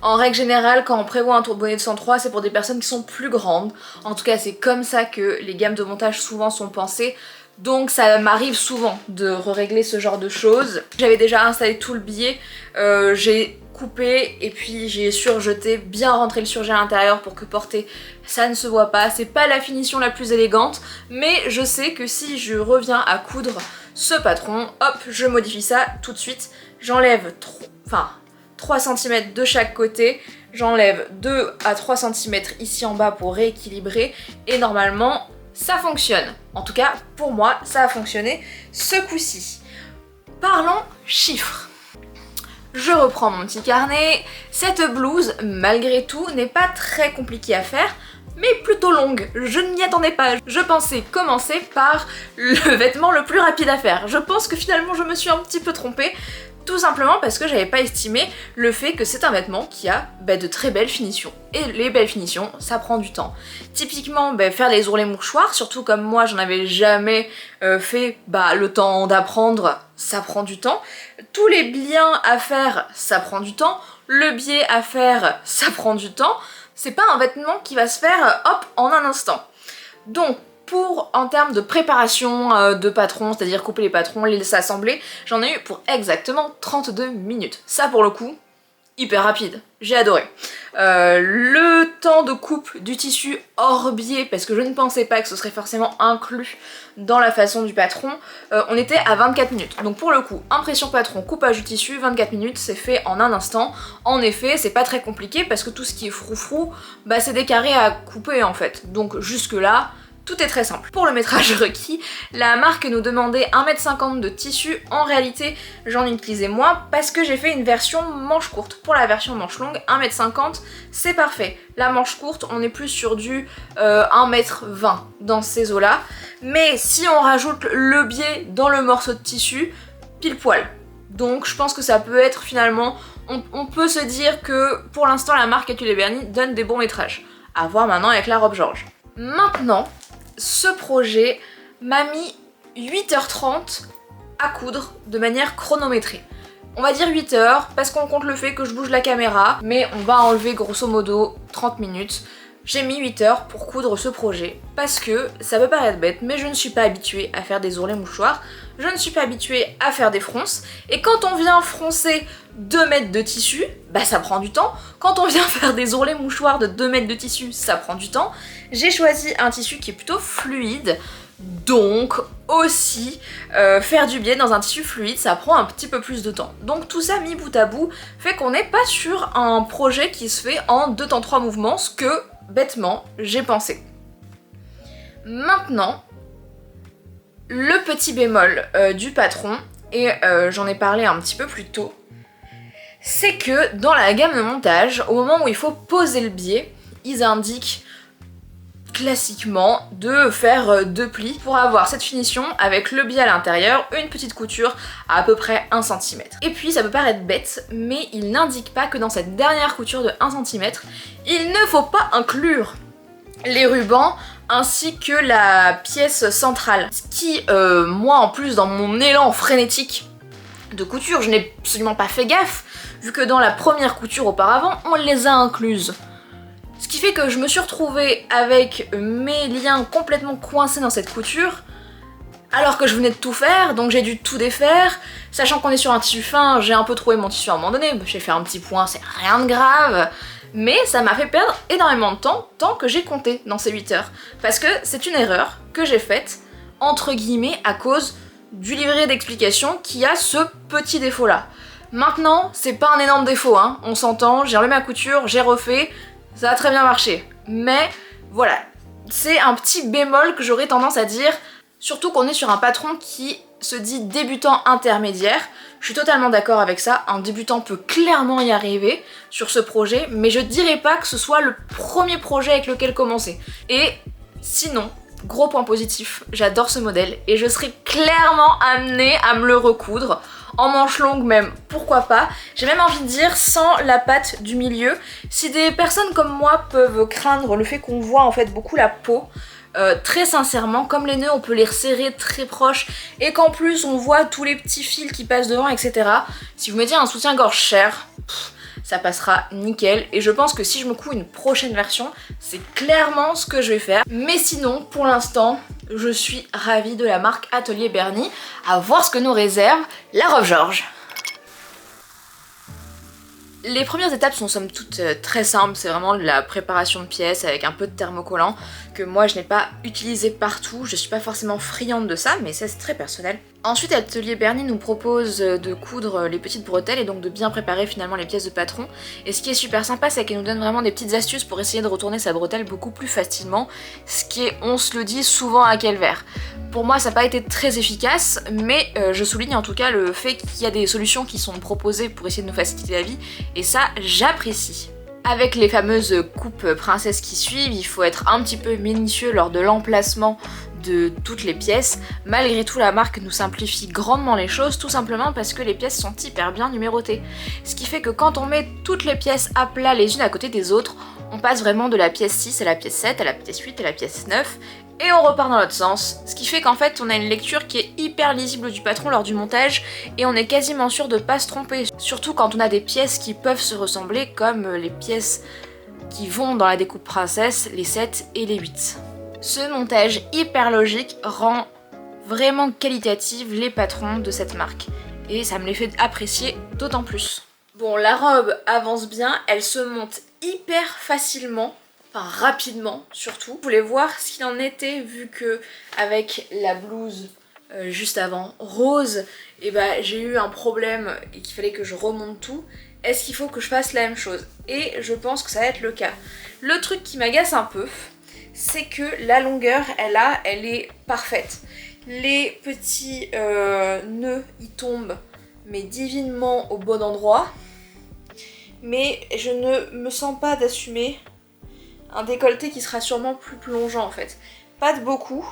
en règle générale, quand on prévoit un tour de bonnet de 103, c'est pour des personnes qui sont plus grandes. En tout cas, c'est comme ça que les gammes de montage souvent sont pensées. Donc ça m'arrive souvent de régler ce genre de choses. J'avais déjà installé tout le biais, j'ai coupé et puis j'ai surjeté, bien rentré le surjet à l'intérieur pour que porté ça ne se voit pas. C'est pas la finition la plus élégante, mais je sais que si je reviens à coudre ce patron, hop, je modifie ça tout de suite. J'enlève 3 cm de chaque côté, j'enlève 2 à 3 cm ici en bas pour rééquilibrer et normalement ça fonctionne. En tout cas, pour moi, ça a fonctionné ce coup-ci. Parlons chiffres. Je reprends mon petit carnet. Cette blouse, malgré tout, n'est pas très compliquée à faire, mais plutôt longue. Je ne m'y attendais pas. Je pensais commencer par le vêtement le plus rapide à faire. Je pense que finalement, je me suis un petit peu trompée. Tout simplement parce que j'avais pas estimé le fait que c'est un vêtement qui a de très belles finitions. Et les belles finitions, ça prend du temps. Typiquement, faire les ourlets mouchoirs, surtout comme moi j'en avais jamais fait, le temps d'apprendre, ça prend du temps. Tous les liens à faire, ça prend du temps. Le biais à faire, ça prend du temps. C'est pas un vêtement qui va se faire hop en un instant. Donc, en termes de préparation de patron, c'est-à-dire couper les patrons, les assembler, j'en ai eu pour exactement 32 minutes. Ça pour le coup, hyper rapide, j'ai adoré. Le temps de coupe du tissu hors biais, parce que je ne pensais pas que ce serait forcément inclus dans la façon du patron, on était à 24 minutes. Donc pour le coup, impression patron, coupage du tissu, 24 minutes, c'est fait en un instant. En effet, c'est pas très compliqué parce que tout ce qui est froufrou, c'est des carrés à couper en fait. Donc jusque là, tout est très simple. Pour le métrage requis, la marque nous demandait 1,50 m de tissu. En réalité, j'en utilisais moins parce que j'ai fait une version manche courte. Pour la version manche longue, 1,50 m, c'est parfait. La manche courte, on est plus sur du 1,20 m dans ces eaux-là. Mais si on rajoute le biais dans le morceau de tissu, pile poil. Donc je pense que ça peut être finalement... On peut se dire que pour l'instant, la marque Atulier Berny donne des bons métrages. À voir maintenant avec la robe Georges. Maintenant, ce projet m'a mis 8h30 à coudre de manière chronométrée. On va dire 8 heures parce qu'on compte le fait que je bouge la caméra, mais on va enlever grosso modo 30 minutes. J'ai mis 8 heures pour coudre ce projet parce que ça peut paraître bête, mais je ne suis pas habituée à faire des ourlets mouchoirs, je ne suis pas habituée à faire des fronces, et quand on vient froncer 2 mètres de tissu, ça prend du temps. Quand on vient faire des ourlets mouchoirs de 2 mètres de tissu, ça prend du temps. J'ai choisi un tissu qui est plutôt fluide, donc aussi faire du biais dans un tissu fluide, ça prend un petit peu plus de temps. Donc tout ça mis bout à bout fait qu'on n'est pas sur un projet qui se fait en 2 temps 3 mouvements, ce que bêtement j'ai pensé. Maintenant, le petit bémol du patron, et j'en ai parlé un petit peu plus tôt, c'est que dans la gamme de montage, au moment où il faut poser le biais, ils indiquent classiquement de faire 2 plis pour avoir cette finition avec le biais à l'intérieur, une petite couture à peu près 1 cm. Et puis ça peut paraître bête, mais il n'indique pas que dans cette dernière couture de 1 cm, il ne faut pas inclure les rubans ainsi que la pièce centrale. Ce qui, moi en plus dans mon élan frénétique de couture, je n'ai absolument pas fait gaffe, vu que dans la première couture auparavant, on les a incluses. Ce qui fait que je me suis retrouvée avec mes liens complètement coincés dans cette couture, alors que je venais de tout faire, donc j'ai dû tout défaire. Sachant qu'on est sur un tissu fin, j'ai un peu trouvé mon tissu à un moment donné, j'ai fait un petit point, c'est rien de grave. Mais ça m'a fait perdre énormément de temps, tant que j'ai compté dans ces 8 heures. Parce que c'est une erreur que j'ai faite, entre guillemets, à cause du livret d'explication qui a ce petit défaut-là. Maintenant, c'est pas un énorme défaut, hein, on s'entend, j'ai enlevé ma couture, j'ai refait, ça a très bien marché. Mais voilà, c'est un petit bémol que j'aurais tendance à dire, surtout qu'on est sur un patron qui se dit débutant intermédiaire. Je suis totalement d'accord avec ça, un débutant peut clairement y arriver sur ce projet, mais je dirais pas que ce soit le premier projet avec lequel commencer. Et sinon, gros point positif, j'adore ce modèle et je serais clairement amenée à me le recoudre. En manche longue même, pourquoi pas. J'ai même envie de dire sans la patte du milieu. Si des personnes comme moi peuvent craindre le fait qu'on voit en fait beaucoup la peau, très sincèrement, comme les nœuds on peut les resserrer très proches et qu'en plus on voit tous les petits fils qui passent devant, etc. Si vous mettez un soutien-gorge cher, ça passera nickel. Et je pense que si je me couds une prochaine version, c'est clairement ce que je vais faire. Mais sinon, pour l'instant, je suis ravie de la marque Atelier Berny. À voir ce que nous réserve la robe Georges. Les premières étapes sont somme toute très simples, c'est vraiment de la préparation de pièces avec un peu de thermocollant que moi je n'ai pas utilisé partout, je suis pas forcément friande de ça, mais ça c'est très personnel. Ensuite Atelier Berny nous propose de coudre les petites bretelles et donc de bien préparer finalement les pièces de patron. Et ce qui est super sympa, c'est qu'elle nous donne vraiment des petites astuces pour essayer de retourner sa bretelle beaucoup plus facilement, ce qui est, on se le dit, souvent à calvaire. Pour moi ça n'a pas été très efficace, mais je souligne en tout cas le fait qu'il y a des solutions qui sont proposées pour essayer de nous faciliter la vie, et ça j'apprécie. Avec les fameuses coupes princesses qui suivent, il faut être un petit peu minutieux lors de l'emplacement de toutes les pièces. Malgré tout, la marque nous simplifie grandement les choses, tout simplement parce que les pièces sont hyper bien numérotées. Ce qui fait que quand on met toutes les pièces à plat les unes à côté des autres, on passe vraiment de la pièce 6 à la pièce 7, à la pièce 8, à la pièce 9, et on repart dans l'autre sens. Ce qui fait qu'en fait on a une lecture qui est hyper lisible du patron lors du montage, et on est quasiment sûr de pas se tromper. Surtout quand on a des pièces qui peuvent se ressembler, comme les pièces qui vont dans la découpe princesse, les 7 et les 8. Ce montage hyper logique rend vraiment qualitative les patrons de cette marque, et ça me les fait apprécier d'autant plus. Bon, la robe avance bien, elle se monte hyper facilement, enfin rapidement surtout. Je voulais voir ce qu'il en était, vu que avec la blouse juste avant rose, et bah j'ai eu un problème et qu'il fallait que je remonte tout. Est-ce qu'il faut que je fasse la même chose? Et je pense que ça va être le cas. Le truc qui m'agace un peu, c'est que la longueur, elle est parfaite. Les petits nœuds, ils tombent, mais divinement au bon endroit. Mais je ne me sens pas d'assumer un décolleté qui sera sûrement plus plongeant en fait. Pas de beaucoup,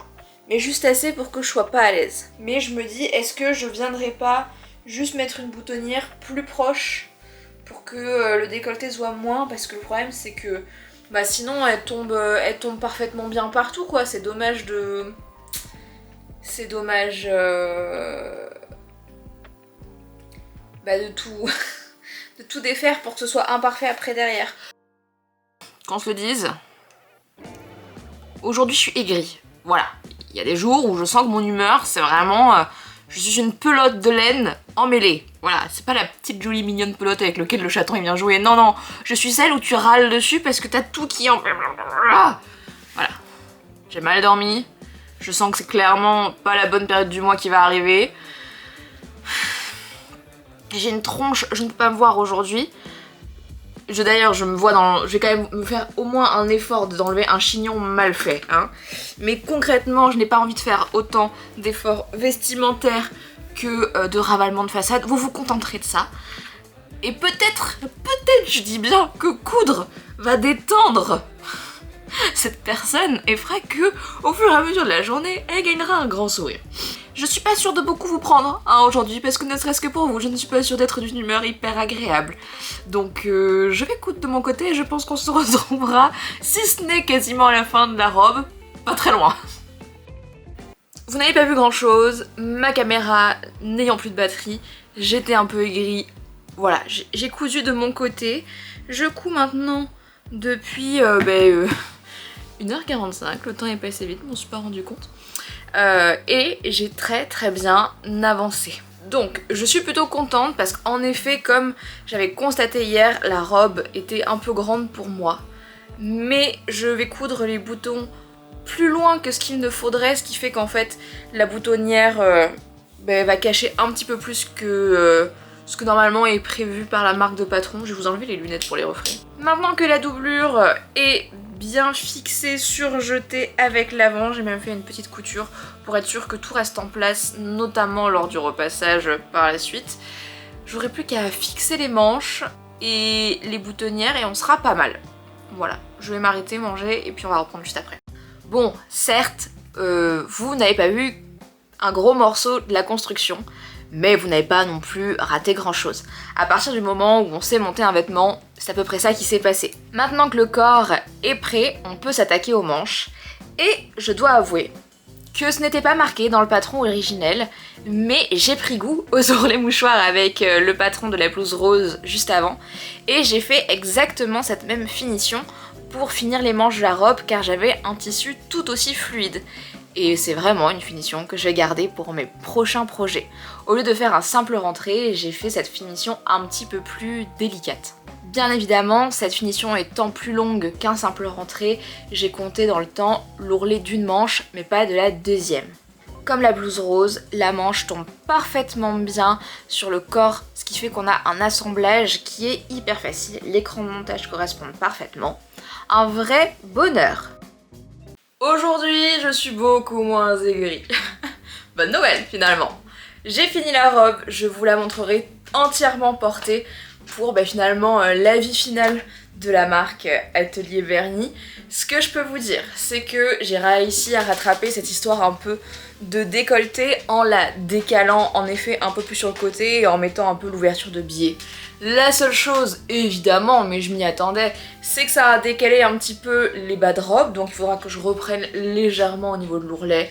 mais juste assez pour que je sois pas à l'aise. Mais je me dis, est-ce que je viendrai pas juste mettre une boutonnière plus proche pour que le décolleté soit moins, parce que le problème c'est que bah sinon elle tombe parfaitement bien partout quoi. C'est dommage de... C'est dommage bah de tout... de tout défaire pour que ce soit imparfait après derrière. Qu'on se le dise, aujourd'hui je suis aigrie. Voilà, il y a des jours où je sens que mon humeur c'est vraiment... je suis une pelote de laine emmêlée. Voilà, c'est pas la petite jolie mignonne pelote avec laquelle le chaton il vient jouer. Non, non, je suis celle où tu râles dessus parce que t'as tout qui en... Voilà. J'ai mal dormi. Je sens que c'est clairement pas la bonne période du mois qui va arriver. J'ai une tronche, je ne peux pas me voir aujourd'hui. D'ailleurs, je me vois dans... Je vais quand même me faire au moins un effort d'enlever un chignon mal fait. Hein. Mais concrètement, je n'ai pas envie de faire autant d'efforts vestimentaires que de ravalement de façade. Vous vous contenterez de ça. Et peut-être, je dis bien, que coudre va détendre cette personne et fera que, au fur et à mesure de la journée, elle gagnera un grand sourire. Je suis pas sûre de beaucoup vous prendre aujourd'hui, parce que ne serait-ce que pour vous, je ne suis pas sûre d'être d'une humeur hyper agréable. Donc je vais coudre de mon côté et je pense qu'on se retrouvera, si ce n'est quasiment à la fin de la robe, pas très loin. Vous n'avez pas vu grand chose, ma caméra n'ayant plus de batterie, j'étais un peu aigrie. Voilà, j'ai cousu de mon côté. Je couds maintenant depuis 1h45, le temps est passé vite, je m'en suis pas rendu compte. Et j'ai très bien avancé. Donc je suis plutôt contente parce qu'en effet, comme j'avais constaté hier, la robe était un peu grande pour moi. Mais je vais coudre les boutons plus loin que ce qu'il ne faudrait, ce qui fait qu'en fait la boutonnière va cacher un petit peu plus que ce que normalement est prévu par la marque de Patron. Je vais vous enlever les lunettes pour les reflets. Maintenant que la doublure est bien fixée, surjetée avec l'avant, j'ai même fait une petite couture pour être sûre que tout reste en place, notamment lors du repassage par la suite. J'aurai plus qu'à fixer les manches et les boutonnières et on sera pas mal. Voilà, je vais m'arrêter, manger et puis on va reprendre juste après. Bon, certes, vous n'avez pas vu un gros morceau de la construction, mais vous n'avez pas non plus raté grand chose. À partir du moment où on sait monter un vêtement, c'est à peu près ça qui s'est passé. Maintenant que le corps est prêt, on peut s'attaquer aux manches. Et je dois avouer que ce n'était pas marqué dans le patron originel, mais j'ai pris goût aux ourlets mouchoirs avec le patron de la blouse rose juste avant, et j'ai fait exactement cette même finition pour finir les manches de la robe car j'avais un tissu tout aussi fluide. Et c'est vraiment une finition que je vais garder pour mes prochains projets. Au lieu de faire un simple rentré, j'ai fait cette finition un petit peu plus délicate. Bien évidemment, cette finition étant plus longue qu'un simple rentré, j'ai compté dans le temps l'ourlet d'une manche, mais pas de la deuxième. Comme la blouse rose, la manche tombe parfaitement bien sur le corps, ce qui fait qu'on a un assemblage qui est hyper facile. L'écran de montage correspond parfaitement. Un vrai bonheur. Aujourd'hui, je suis beaucoup moins aigrie. Bonne nouvelle finalement. J'ai fini la robe, je vous la montrerai entièrement portée pour finalement l'avis final de la marque Atelier Vernis. Ce que je peux vous dire, c'est que j'ai réussi à rattraper cette histoire un peu de décolleté en la décalant en effet un peu plus sur le côté et en mettant un peu l'ouverture de biais. La seule chose, évidemment, mais je m'y attendais, c'est que ça a décalé un petit peu les bas de robe, donc il faudra que je reprenne légèrement au niveau de l'ourlet.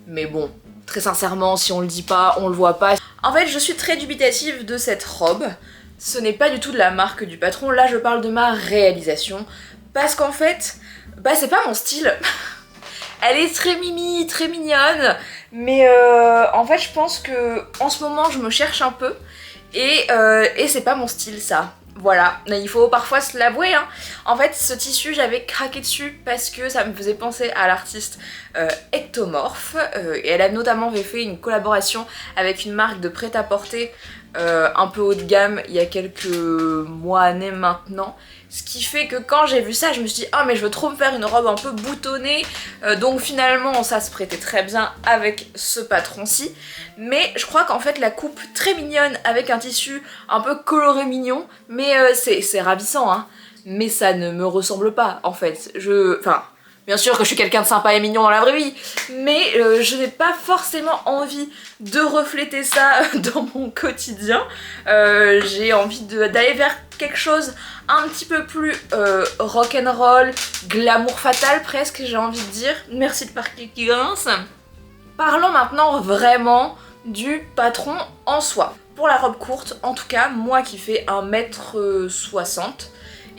Mais bon, très sincèrement, si on le dit pas, on le voit pas. En fait, je suis très dubitative de cette robe. Ce n'est pas du tout de la marque du patron, là je parle de ma réalisation. Parce qu'en fait, c'est pas mon style. Elle est très mimi, très mignonne, mais en fait je pense que en ce moment je me cherche un peu et c'est pas mon style ça. Voilà, il faut parfois se l'avouer hein. En fait ce tissu j'avais craqué dessus parce que ça me faisait penser à l'artiste Ectomorph et elle a notamment fait une collaboration avec une marque de prêt-à-porter un peu haut de gamme il y a quelques mois, années maintenant. Ce qui fait que quand j'ai vu ça, je me suis dit ah mais je veux trop me faire une robe un peu boutonnée, donc finalement ça se prêtait très bien avec ce patron-ci. Mais je crois qu'en fait la coupe très mignonne avec un tissu un peu coloré mignon, mais c'est ravissant hein, mais ça ne me ressemble pas en fait. Bien sûr que je suis quelqu'un de sympa et mignon dans la vraie vie, mais je n'ai pas forcément envie de refléter ça dans mon quotidien. J'ai envie d'aller vers quelque chose un petit peu plus rock'n'roll, glamour fatal presque, j'ai envie de dire. Merci de parquet qui grince. Parlons maintenant vraiment du patron en soi. Pour la robe courte, en tout cas, moi qui fais 1m60,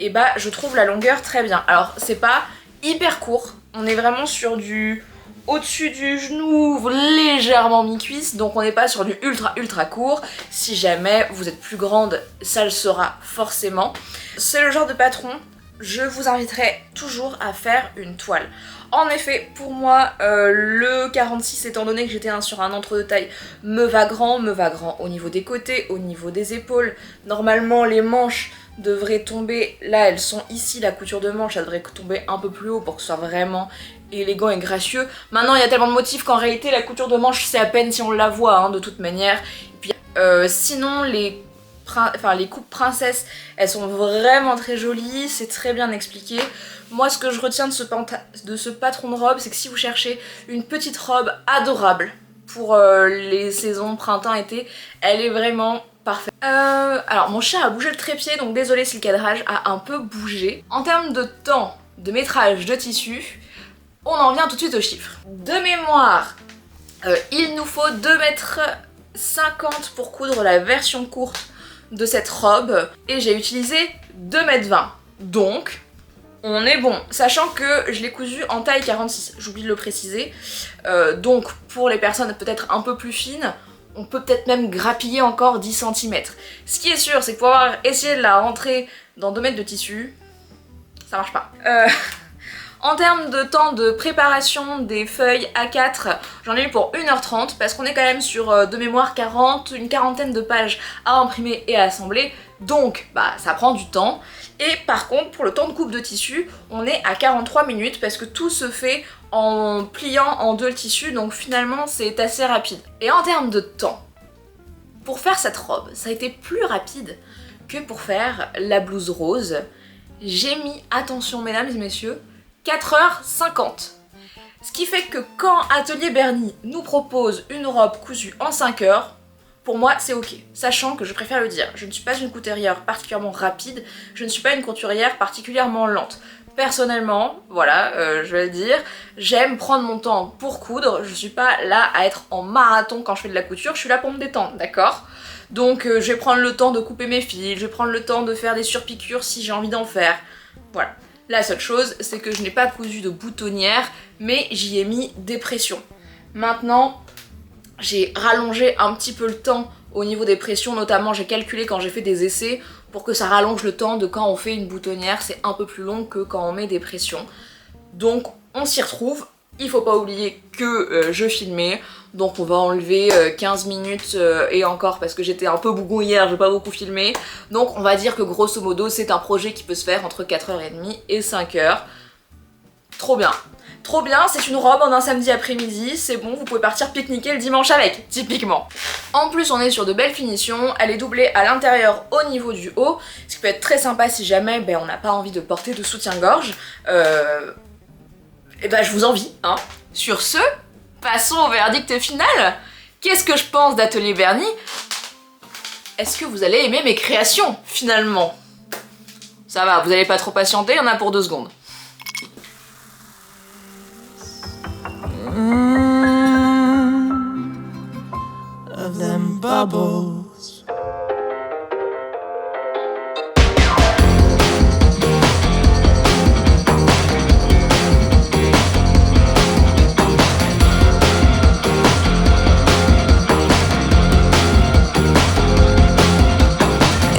et je trouve la longueur très bien. Alors c'est pas hyper court, on est vraiment sur du au-dessus du genou, légèrement mi-cuisse, donc on n'est pas sur du ultra court. Si jamais vous êtes plus grande, ça le sera forcément. C'est le genre de patron, je vous inviterai toujours à faire une toile. En effet, pour moi, le 46, étant donné que j'étais sur un entre-deux taille, me va grand au niveau des côtés, au niveau des épaules. Normalement, les manches devraient tomber, là elles sont ici, la couture de manche, ça devrait tomber un peu plus haut pour que ce soit vraiment élégant et gracieux. Maintenant il y a tellement de motifs qu'en réalité la couture de manche c'est à peine si on la voit hein, de toute manière. Et puis sinon les les coupes princesse, elles sont vraiment très jolies, c'est très bien expliqué. Moi, ce que je retiens de ce patron de robe, c'est que si vous cherchez une petite robe adorable pour les saisons printemps-été, elle est vraiment parfaite. Alors, mon chat a bougé le trépied, donc désolé si le cadrage a un peu bougé. En termes de temps de métrage de tissu, on en vient tout de suite aux chiffres. De mémoire, il nous faut 2,50 m pour coudre la version courte de cette robe et j'ai utilisé 2,20 m. Donc, on est bon. Sachant que je l'ai cousu en taille 46, j'oublie de le préciser. Donc, pour les personnes peut-être un peu plus fines, on peut peut-être même grappiller encore 10 cm. Ce qui est sûr, c'est que pour avoir essayé de la rentrer dans 2 mètres de tissu, ça marche pas. En termes de temps de préparation des feuilles A4, j'en ai eu pour 1h30 parce qu'on est quand même sur de mémoire une quarantaine de pages à imprimer et à assembler, donc bah ça prend du temps. Et par contre pour le temps de coupe de tissu, on est à 43 minutes parce que tout se fait en pliant en deux le tissu, donc finalement c'est assez rapide. Et en termes de temps, pour faire cette robe, ça a été plus rapide que pour faire la blouse rose. J'ai mis, attention mesdames et messieurs, 4h50. Ce qui fait que quand Atelier Bernie nous propose une robe cousue en 5 heures, pour moi c'est ok. Sachant que je préfère le dire, je ne suis pas une couturière particulièrement rapide, je ne suis pas une couturière particulièrement lente. Personnellement, voilà, je vais le dire, j'aime prendre mon temps pour coudre, je suis pas là à être en marathon quand je fais de la couture, je suis là pour me détendre, d'accord ? Donc je vais prendre le temps de couper mes fils, je vais prendre le temps de faire des surpiqûres si j'ai envie d'en faire, voilà. La seule chose, c'est que je n'ai pas cousu de boutonnière, mais j'y ai mis des pressions. Maintenant, j'ai rallongé un petit peu le temps au niveau des pressions, notamment j'ai calculé quand j'ai fait des essais pour que ça rallonge le temps de quand on fait une boutonnière, c'est un peu plus long que quand on met des pressions. Donc on s'y retrouve, il faut pas oublier que je filmais, donc on va enlever 15 minutes et encore parce que j'étais un peu bougon hier, j'ai pas beaucoup filmé. Donc on va dire que grosso modo c'est un projet qui peut se faire entre 4h30 et 5h. Trop bien. Trop bien, c'est une robe en un samedi après-midi, c'est bon, vous pouvez partir pique-niquer le dimanche avec, typiquement. En plus on est sur de belles finitions, elle est doublée à l'intérieur au niveau du haut, ce qui peut être très sympa si jamais on n'a pas envie de porter de soutien-gorge. Et bah je vous envie, hein. Sur ce, passons au verdict final. Qu'est-ce que je pense d'Atelier Bernie? Est-ce que vous allez aimer mes créations, finalement? Ça va, vous allez pas trop patienter, il y en a pour 2 secondes. Of them bubbles.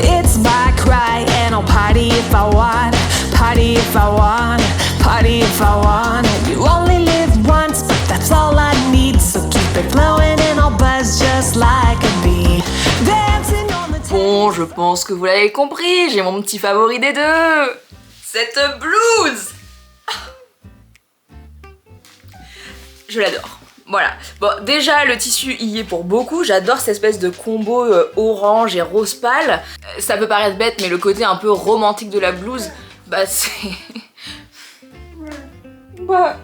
It's my cry and I'll party if I want, party if I want, party if I want. You only live once, but that's all I need, so keep it flowing and I'll buzz just like a bee. Dancing on the Bon, je pense que vous l'avez compris, j'ai mon petit favori des deux. Cette blouse. Je l'adore. Voilà. Bon, déjà, le tissu y est pour beaucoup. J'adore cette espèce de combo orange et rose pâle. Ça peut paraître bête, mais le côté un peu romantique de la blouse, bah c'est... Bah,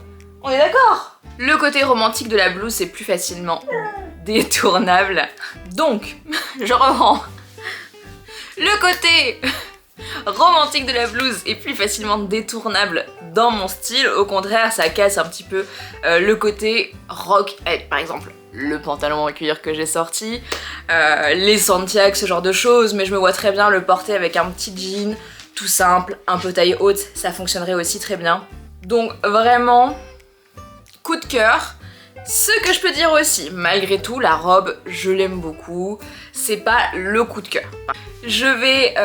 on est d'accord. Le côté romantique de la blouse, c'est plus facilement détournable. Donc, je reprends. Le côté romantique de la blouse est plus facilement détournable dans mon style. Au contraire, ça casse un petit peu le côté rock avec par exemple le pantalon en cuir que j'ai sorti, les Santiago, ce genre de choses, mais je me vois très bien le porter avec un petit jean tout simple, un peu taille haute, ça fonctionnerait aussi très bien. Donc vraiment, coup de cœur. Ce que je peux dire aussi, malgré tout, la robe, je l'aime beaucoup, c'est pas le coup de cœur. Je vais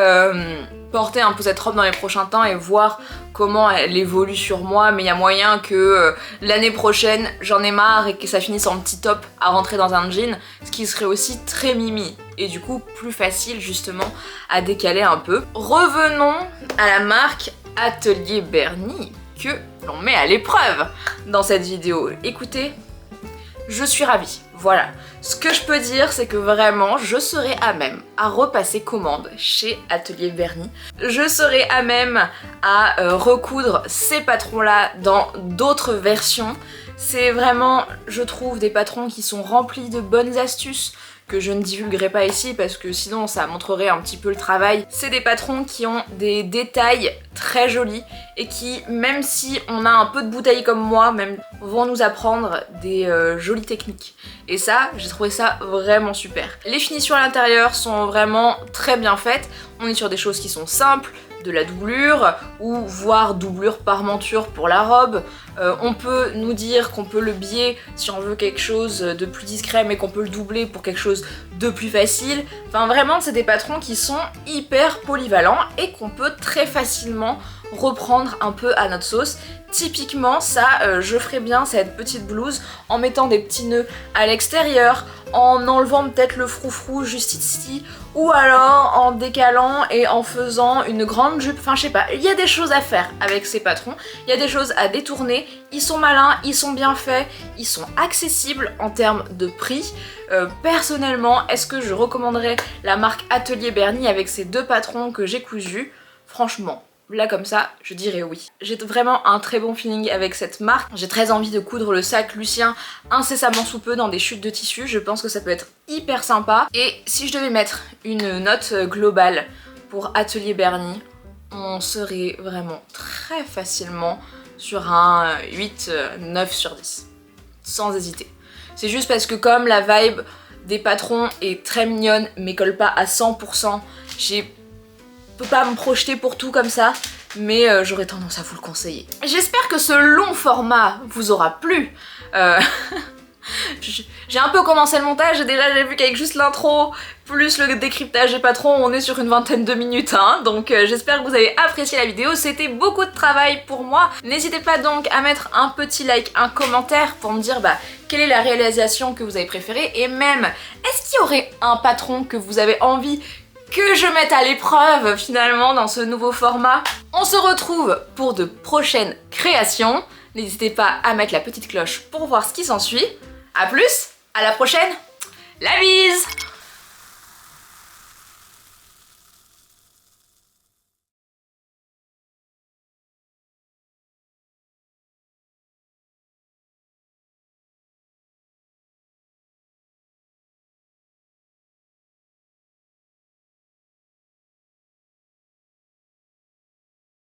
porter un peu cette robe dans les prochains temps et voir comment elle évolue sur moi, mais il y a moyen que l'année prochaine, j'en ai marre et que ça finisse en petit top à rentrer dans un jean, ce qui serait aussi très mimi et du coup plus facile justement à décaler un peu. Revenons à la marque Atelier Bernie que l'on met à l'épreuve dans cette vidéo. Écoutez, je suis ravie. Voilà. Ce que je peux dire, c'est que vraiment, je serai à même à repasser commande chez Atelier Bernie. Je serai à même à recoudre ces patrons-là dans d'autres versions. C'est vraiment, je trouve, des patrons qui sont remplis de bonnes astuces que je ne divulguerai pas ici parce que sinon ça montrerait un petit peu le travail. C'est des patrons qui ont des détails très jolis et qui, même si on a un peu de bouteille comme moi, même vont nous apprendre des jolies techniques. Et ça, j'ai trouvé ça vraiment super. Les finitions à l'intérieur sont vraiment très bien faites. On est sur des choses qui sont simples, de la doublure ou voire doublure par monture pour la robe. On peut nous dire qu'on peut le biais si on veut quelque chose de plus discret mais qu'on peut le doubler pour quelque chose de plus facile. Enfin vraiment c'est des patrons qui sont hyper polyvalents et qu'on peut très facilement reprendre un peu à notre sauce. Typiquement ça je ferais bien cette petite blouse en mettant des petits nœuds à l'extérieur, en enlevant peut-être le froufrou juste ici, ou alors en décalant et en faisant une grande jupe, enfin je sais pas, il y a des choses à faire avec ces patrons, il y a des choses à détourner, ils sont malins, ils sont bien faits, ils sont accessibles en termes de prix. Personnellement, est-ce que je recommanderais la marque Atelier Bernie avec ces deux patrons que j'ai cousus? Franchement, là comme ça, je dirais oui. J'ai vraiment un très bon feeling avec cette marque. J'ai très envie de coudre le sac Lucien incessamment sous peu dans des chutes de tissu. Je pense que ça peut être hyper sympa. Et si je devais mettre une note globale pour Atelier Bernie, on serait vraiment très facilement sur un 8-9 sur 10. Sans hésiter. C'est juste parce que comme la vibe des patrons est très mignonne mais colle pas à 100%, je peux pas me projeter pour tout comme ça, mais j'aurais tendance à vous le conseiller. J'espère que ce long format vous aura plu. J'ai un peu commencé le montage et déjà j'ai vu qu'avec juste l'intro plus le décryptage des patrons on est sur une 20aine de minutes hein. Donc j'espère que vous avez apprécié la vidéo, c'était beaucoup de travail pour moi. N'hésitez pas donc à mettre un petit like, un commentaire pour me dire quelle est la réalisation que vous avez préférée et même est-ce qu'il y aurait un patron que vous avez envie que je mette à l'épreuve finalement dans ce nouveau format. On se retrouve pour de prochaines créations. N'hésitez pas à mettre la petite cloche pour voir ce qui s'ensuit. A plus, à la prochaine, la bise!